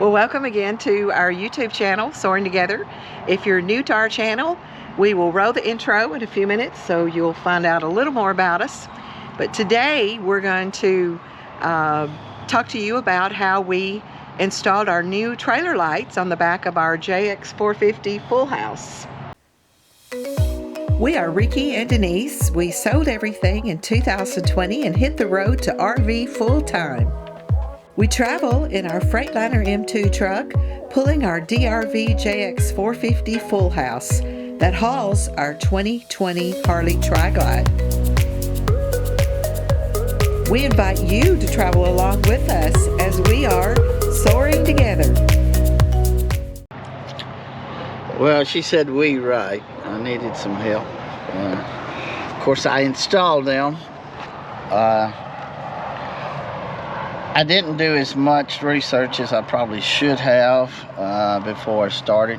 Well, welcome again to our YouTube channel, Soaring Together. If you're new to our channel, we will roll the intro in a few minutes, so you'll find out a little more about us. But today we're going to talk to you about how we installed our new trailer lights on the back of our JX450 Fullhouse. We are Ricky and Denise. We sold everything in 2020 and hit the road to RV full time. We travel in our Freightliner M2 truck, pulling our DRV JX450 Fullhouse that hauls our 2020 Harley Tri-Glide. We invite you to travel along with us as we are soaring together. Well, she said we right. I needed some help. Of course, I installed them. I didn't do as much research as I probably should have before I started.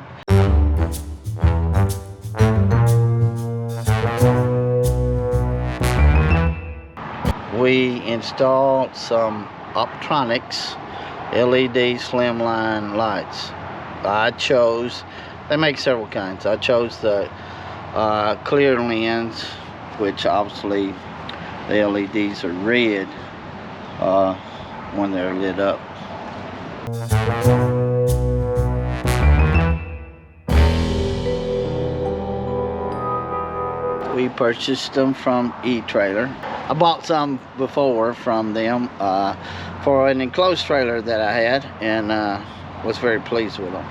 We installed some Optronics LED slimline lights. I chose, they make several kinds. I chose the clear lens, which obviously the LEDs are red when they're lit up. We purchased them from eTrailer. I bought some before from them for an enclosed trailer that I had, and was very pleased with them.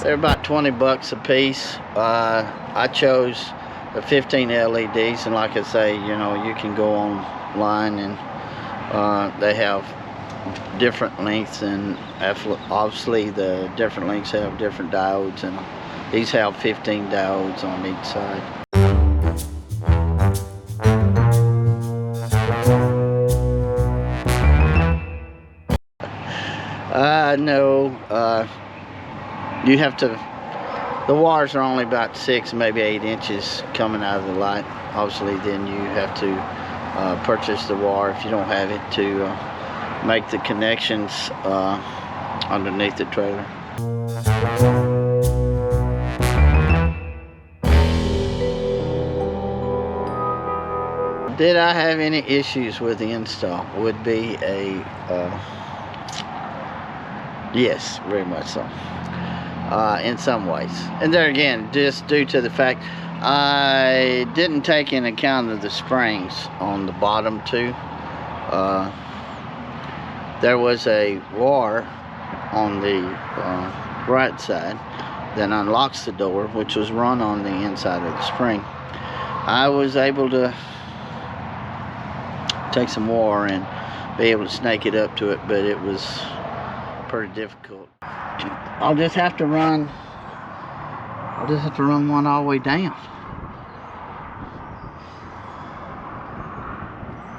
They're about 20 bucks a piece. I chose the 15 LEDs, and like I say, you know, you can go online and they have different lengths, and obviously the different lengths have different diodes, and these have 15 diodes on each side. No, you have to, the wires are only about 6, maybe 8 inches coming out of the light. Obviously then you have to purchase the wire, if you don't have it, to make the connections underneath the trailer. Did I have any issues with the install? Would be a yes, very much so. In some ways, and there again, just due to the fact I didn't take into account of the springs on the bottom two. There was a wire on the right side that unlocks the door, which was run on the inside of the spring. I was able to take some wire and be able to snake it up to it, but it was pretty difficult. I'll just have to run one all the way down.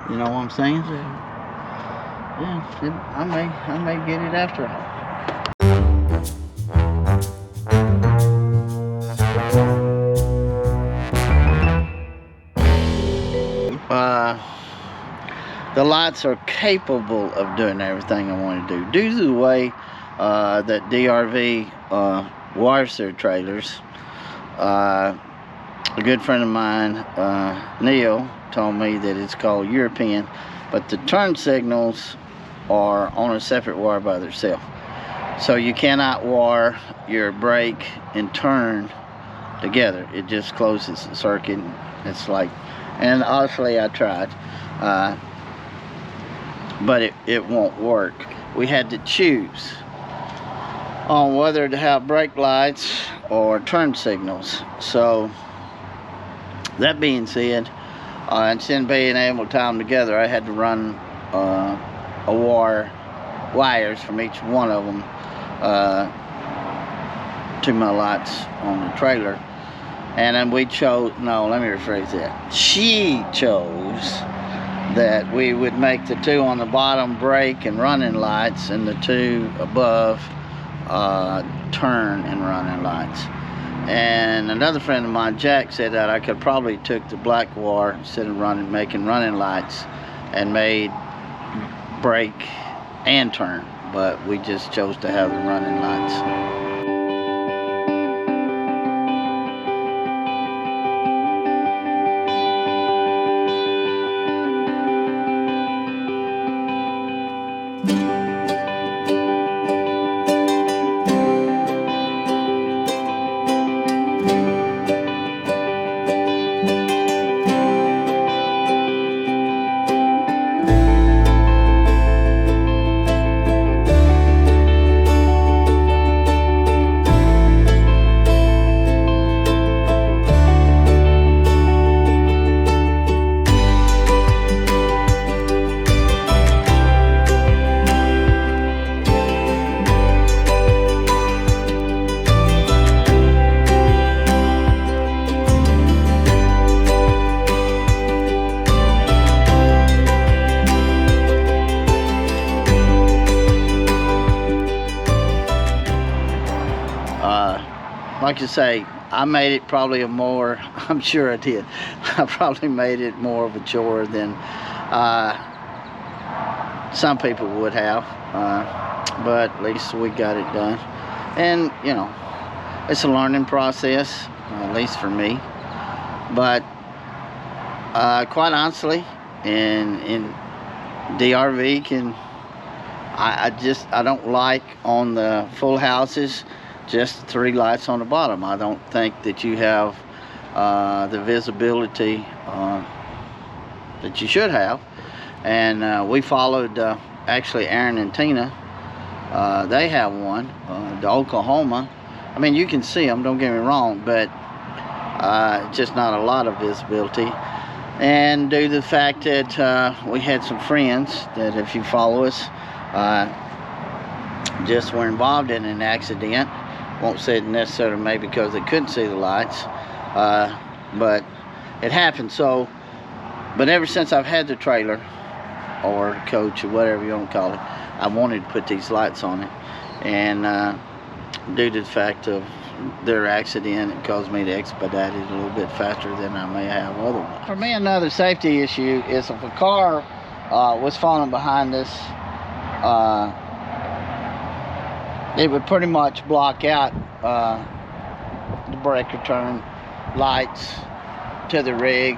You know what I'm saying? Yeah, I may get it after all. The lights are capable of doing everything I want to do. Due to the way that DRV wires their trailers, a good friend of mine, Neil, told me that it's called European, but the turn signals are on a separate wire by themselves. So you cannot wire your brake and turn together. It just closes the circuit. It's like, and honestly I tried, but it won't work. We had to choose on whether to have brake lights or turn signals. So that being said, instead of being able to tie them together, I had to run wires from each one of them to my lights on the trailer. And then we chose, no, let me rephrase that. She chose that we would make the two on the bottom brake and running lights, and the two above turn and running lights. And another friend of mine, Jack, said that I could probably took the black wire instead of making running lights and made brake and turn, but we just chose to have the running lights. Like I say, I made it probably a more, I'm sure I did, I probably made it more of a chore than some people would have, but at least we got it done. And you know, it's a learning process, at least for me, but quite honestly, in DRV I don't like on the full houses just 3 lights on the bottom. I don't think that you have the visibility that you should have. And we followed actually Aaron and Tina. They have one, the Oklahoma. I mean, you can see them, don't get me wrong, but just not a lot of visibility. And due to the fact that we had some friends that, if you follow us, just were involved in an accident. Won't say it necessarily maybe because they couldn't see the lights, but it happened. So, but ever since I've had the trailer or coach or whatever you want to call it, I wanted to put these lights on it. And due to the fact of their accident, it caused me to expedite it a little bit faster than I may have otherwise. For me, another safety issue is if a car was falling behind us, it would pretty much block out the breaker turn, lights to the rig,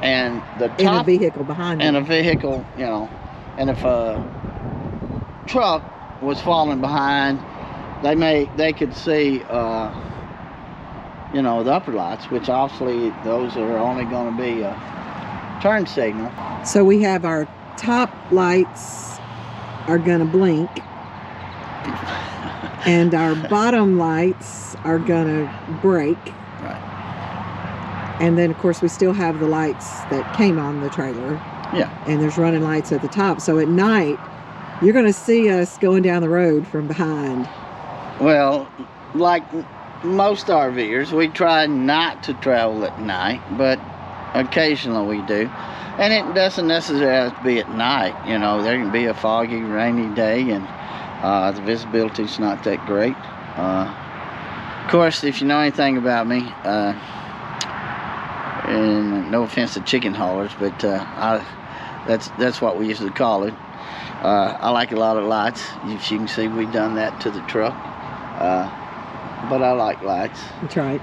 and the top. In a vehicle behind you. And a vehicle, you know. And if a truck was falling behind, they could see, you know, the upper lights, which obviously those are only going to be a turn signal. So we have our top lights are going to blink. And our bottom lights are gonna break. Right. And then of course we still have the lights that came on the trailer. Yeah. And there's running lights at the top. So at night, you're gonna see us going down the road from behind. Well, like most RVers, we try not to travel at night, but occasionally we do. And it doesn't necessarily have to be at night. You know, there can be a foggy, rainy day, and the visibility is not that great. Of course, if you know anything about me, and no offense to chicken haulers, but that's what we usually call it. I like a lot of lights. As you can see, we've done that to the truck. But I like lights. The trike.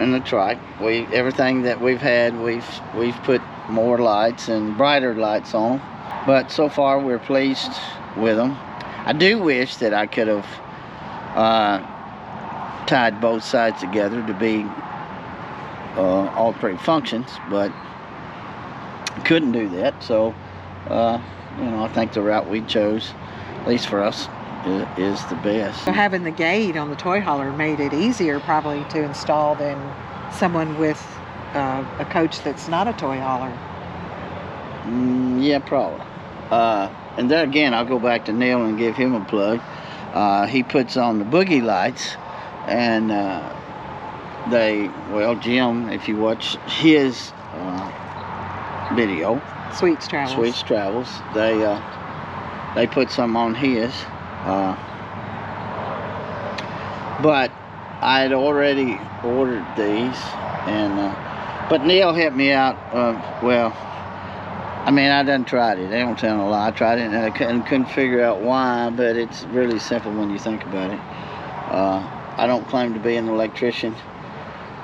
And the trike. Everything that we've had, we've put more lights and brighter lights on. But so far, we're pleased with them. I do wish that I could have tied both sides together to be all 3 functions, but couldn't do that. So, you know, I think the route we chose, at least for us, is the best. So having the gate on the toy hauler made it easier probably to install than someone with a coach that's not a toy hauler. Yeah, probably. And there again, I'll go back to Neil and give him a plug. He puts on the boogie lights, and Jim, if you watch his video, Sweets Travels, they put some on his. But I had already ordered these, and but Neil helped me out. Well, I mean, I done tried it. I don't tell a lie. I tried it, and I couldn't figure out why. But it's really simple when you think about it. I don't claim to be an electrician,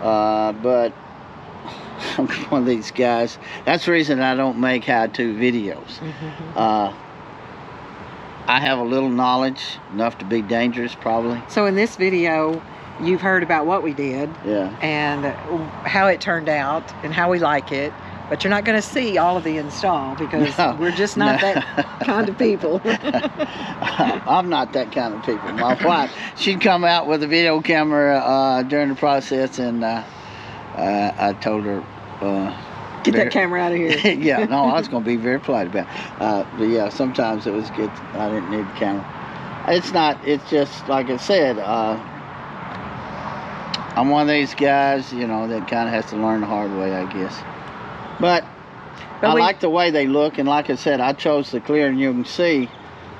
but I'm one of these guys. That's the reason I don't make how-to videos. I have a little knowledge, enough to be dangerous, probably. So in this video, you've heard about what we did, and how it turned out, and how we like it. But you're not going to see all of the install because we're just not that kind of people. I'm not that kind of people. My wife, she'd come out with a video camera during the process, and I told her, get that camera out of here. Yeah, no, I was going to be very polite about it. But yeah, sometimes it was good. I didn't need the camera. It's just like I said, I'm one of these guys, you know, that kind of has to learn the hard way, I guess. But I like the way they look, and like I said, I chose the clear, and you can see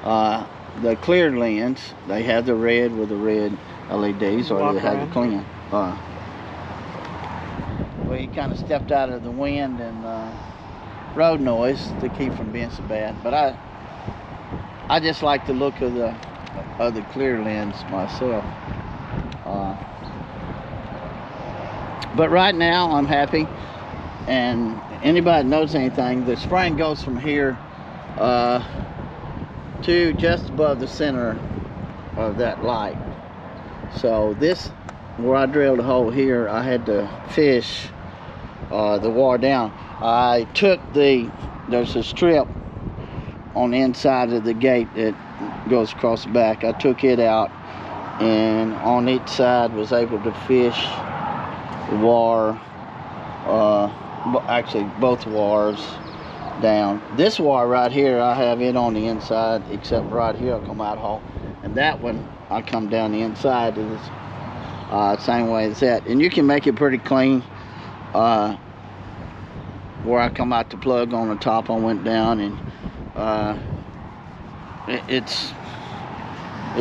the clear lens. They have the red with the red LEDs, or they have the clean. Well, he kind of stepped out of the wind and road noise to keep from being so bad. But I just like the look of the clear lens myself. But right now I'm happy, and anybody that knows anything, the spring goes from here to just above the center of that light. So this, where I drilled a hole here, I had to fish the wire down. I took there's a strip on the inside of the gate that goes across the back. I took it out, and on each side was able to fish the wire, actually both wires down. This wire right here, I have it on the inside, except right here I come out hole, and that one I come down the inside. Is same way as that, and you can make it pretty clean. Where I come out the plug on the top, I went down, and it's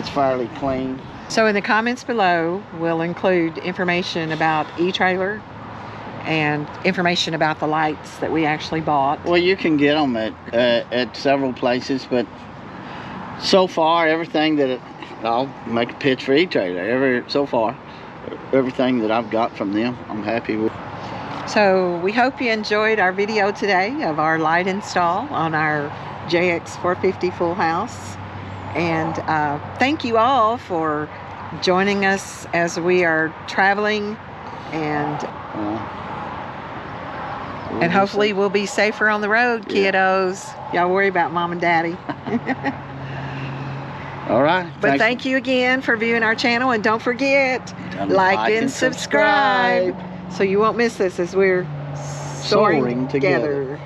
fairly clean. So in the comments below, we'll include information about eTrailer and information about the lights that we actually bought. Well, you can get them at several places, but so far everything that I'll make a pitch for eTrailer. So far, everything that I've got from them, I'm happy with. So we hope you enjoyed our video today of our light install on our JX450 Fullhouse. And thank you all for joining us as we are traveling, and hopefully we'll be safer on the road, kiddos. Y'all worry about mom and daddy. All right. But thank you again for viewing our channel, and don't forget, like and subscribe so you won't miss us as we're soaring together.